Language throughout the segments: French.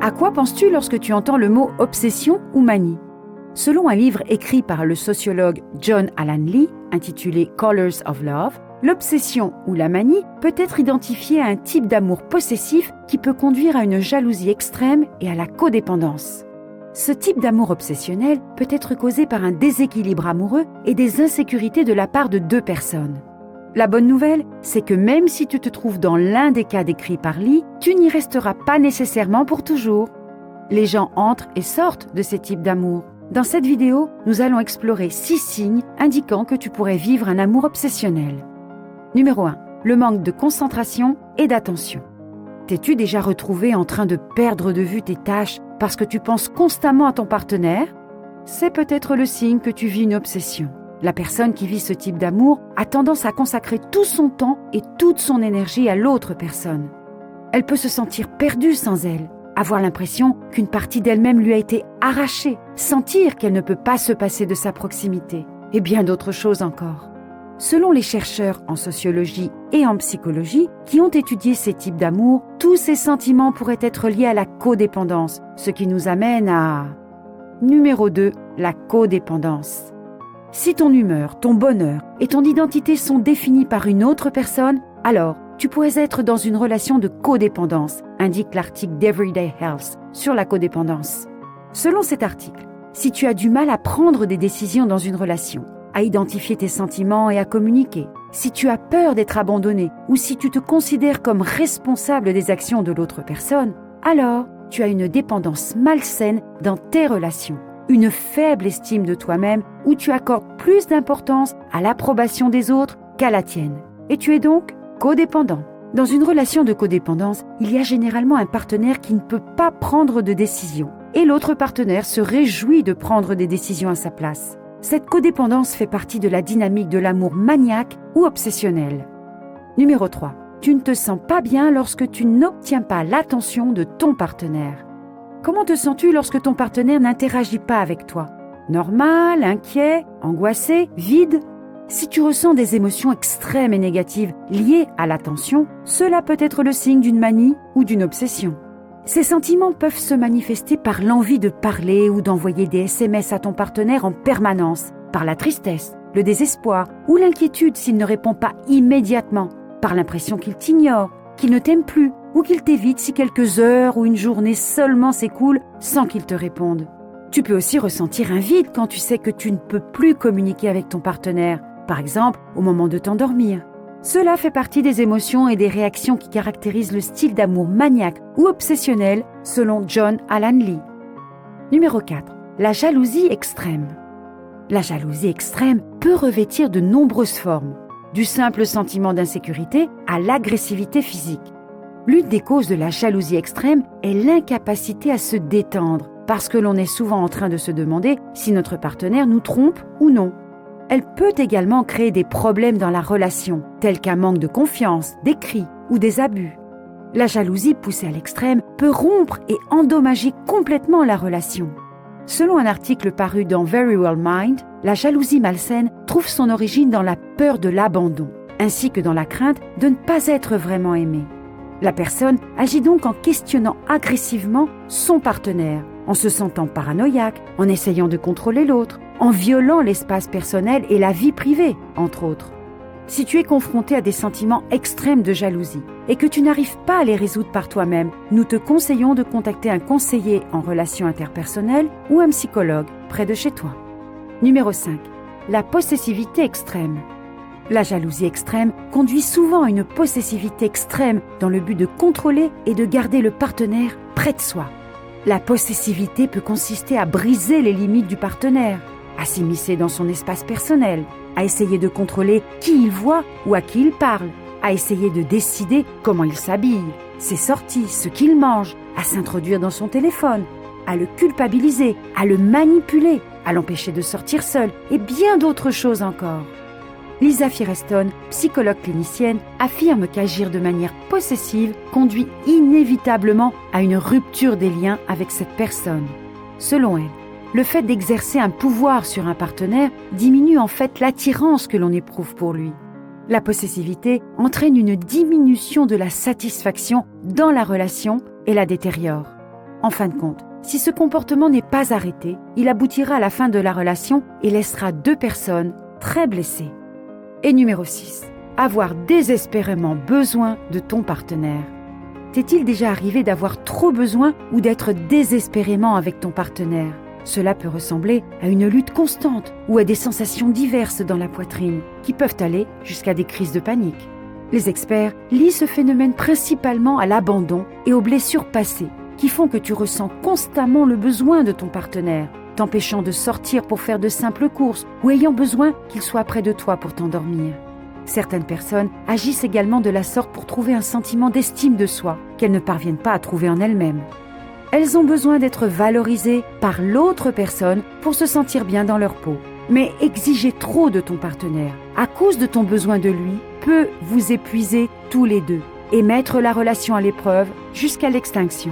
À quoi penses-tu lorsque tu entends le mot obsession ou manie? Selon un livre écrit par le sociologue John Alan Lee, intitulé Colors of Love, l'obsession ou la manie peut être identifiée à un type d'amour possessif qui peut conduire à une jalousie extrême et à la codépendance. Ce type d'amour obsessionnel peut être causé par un déséquilibre amoureux et des insécurités de la part de deux personnes. La bonne nouvelle, c'est que même si tu te trouves dans l'un des cas décrits par Lee, tu n'y resteras pas nécessairement pour toujours. Les gens entrent et sortent de ces types d'amour. Dans cette vidéo, nous allons explorer 6 signes indiquant que tu pourrais vivre un amour obsessionnel. Numéro 1. Le manque de concentration et d'attention. T'es-tu déjà retrouvé en train de perdre de vue tes tâches parce que tu penses constamment à ton partenaire? C'est peut-être le signe que tu vis une obsession. La personne qui vit ce type d'amour a tendance à consacrer tout son temps et toute son énergie à l'autre personne. Elle peut se sentir perdue sans elle, avoir l'impression qu'une partie d'elle-même lui a été arrachée, sentir qu'elle ne peut pas se passer de sa proximité, et bien d'autres choses encore. Selon les chercheurs en sociologie et en psychologie qui ont étudié ces types d'amour, tous ces sentiments pourraient être liés à la codépendance, ce qui nous amène à... Numéro 2, la codépendance. Si ton humeur, ton bonheur et ton identité sont définis par une autre personne, alors tu pourrais être dans une relation de codépendance, indique l'article d'Everyday Health sur la codépendance. Selon cet article, si tu as du mal à prendre des décisions dans une relation, à identifier tes sentiments et à communiquer, si tu as peur d'être abandonné ou si tu te considères comme responsable des actions de l'autre personne, alors tu as une dépendance malsaine dans tes relations, une faible estime de toi-même où tu accordes plus d'importance à l'approbation des autres qu'à la tienne. Et tu es donc codépendant. Dans une relation de codépendance, il y a généralement un partenaire qui ne peut pas prendre de décision et l'autre partenaire se réjouit de prendre des décisions à sa place. Cette codépendance fait partie de la dynamique de l'amour maniaque ou obsessionnel. Numéro 3. Tu ne te sens pas bien lorsque tu n'obtiens pas l'attention de ton partenaire. Comment te sens-tu lorsque ton partenaire n'interagit pas avec toi? Normal, inquiet, angoissé, vide? Si tu ressens des émotions extrêmes et négatives liées à l'attention, cela peut être le signe d'une manie ou d'une obsession. Ces sentiments peuvent se manifester par l'envie de parler ou d'envoyer des SMS à ton partenaire en permanence, par la tristesse, le désespoir ou l'inquiétude s'il ne répond pas immédiatement, par l'impression qu'il t'ignore, qu'il ne t'aime plus ou qu'il t'évite si quelques heures ou une journée seulement s'écoulent sans qu'il te réponde. Tu peux aussi ressentir un vide quand tu sais que tu ne peux plus communiquer avec ton partenaire, par exemple au moment de t'endormir. Cela fait partie des émotions et des réactions qui caractérisent le style d'amour maniaque ou obsessionnel selon John Alan Lee. Numéro 4. La jalousie extrême. La jalousie extrême peut revêtir de nombreuses formes, du simple sentiment d'insécurité à l'agressivité physique. L'une des causes de la jalousie extrême est l'incapacité à se détendre, parce que l'on est souvent en train de se demander si notre partenaire nous trompe ou non. Elle peut également créer des problèmes dans la relation, tels qu'un manque de confiance, des cris ou des abus. La jalousie poussée à l'extrême peut rompre et endommager complètement la relation. Selon un article paru dans Very Well Mind, la jalousie malsaine trouve son origine dans la peur de l'abandon, ainsi que dans la crainte de ne pas être vraiment aimé. La personne agit donc en questionnant agressivement son partenaire, en se sentant paranoïaque, en essayant de contrôler l'autre, en violant l'espace personnel et la vie privée, entre autres. Si tu es confronté à des sentiments extrêmes de jalousie et que tu n'arrives pas à les résoudre par toi-même, nous te conseillons de contacter un conseiller en relations interpersonnelles ou un psychologue près de chez toi. Numéro 5. La possessivité extrême. La jalousie extrême conduit souvent à une possessivité extrême dans le but de contrôler et de garder le partenaire près de soi. La possessivité peut consister à briser les limites du partenaire, à s'immiscer dans son espace personnel, à essayer de contrôler qui il voit ou à qui il parle, à essayer de décider comment il s'habille, ses sorties, ce qu'il mange, à s'introduire dans son téléphone, à le culpabiliser, à le manipuler, à l'empêcher de sortir seul et bien d'autres choses encore. Lisa Firestone, psychologue clinicienne, affirme qu'agir de manière possessive conduit inévitablement à une rupture des liens avec cette personne. Selon elle, le fait d'exercer un pouvoir sur un partenaire diminue en fait l'attirance que l'on éprouve pour lui. La possessivité entraîne une diminution de la satisfaction dans la relation et la détériore. En fin de compte, si ce comportement n'est pas arrêté, il aboutira à la fin de la relation et laissera deux personnes très blessées. Et numéro 6, avoir désespérément besoin de ton partenaire. T'est-il déjà arrivé d'avoir trop besoin ou d'être désespérément avec ton partenaire ? Cela peut ressembler à une lutte constante ou à des sensations diverses dans la poitrine qui peuvent aller jusqu'à des crises de panique. Les experts lient ce phénomène principalement à l'abandon et aux blessures passées qui font que tu ressens constamment le besoin de ton partenaire, t'empêchant de sortir pour faire de simples courses ou ayant besoin qu'il soit près de toi pour t'endormir. Certaines personnes agissent également de la sorte pour trouver un sentiment d'estime de soi qu'elles ne parviennent pas à trouver en elles-mêmes. Elles ont besoin d'être valorisées par l'autre personne pour se sentir bien dans leur peau. Mais exiger trop de ton partenaire à cause de ton besoin de lui peut vous épuiser tous les deux et mettre la relation à l'épreuve jusqu'à l'extinction.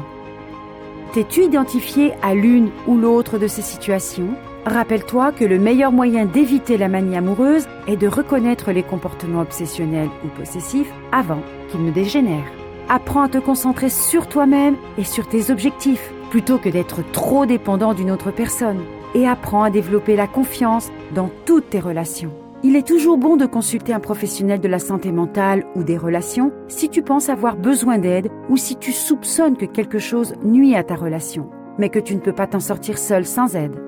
T'es-tu identifié à l'une ou l'autre de ces situations ? Rappelle-toi que le meilleur moyen d'éviter la manie amoureuse est de reconnaître les comportements obsessionnels ou possessifs avant qu'ils ne dégénèrent. Apprends à te concentrer sur toi-même et sur tes objectifs plutôt que d'être trop dépendant d'une autre personne. Et apprends à développer la confiance dans toutes tes relations. Il est toujours bon de consulter un professionnel de la santé mentale ou des relations si tu penses avoir besoin d'aide ou si tu soupçonnes que quelque chose nuit à ta relation, mais que tu ne peux pas t'en sortir seul sans aide.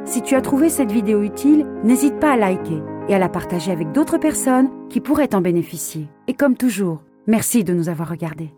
Si tu as trouvé cette vidéo utile, n'hésite pas à liker et à la partager avec d'autres personnes qui pourraient en bénéficier. Et comme toujours, merci de nous avoir regardés.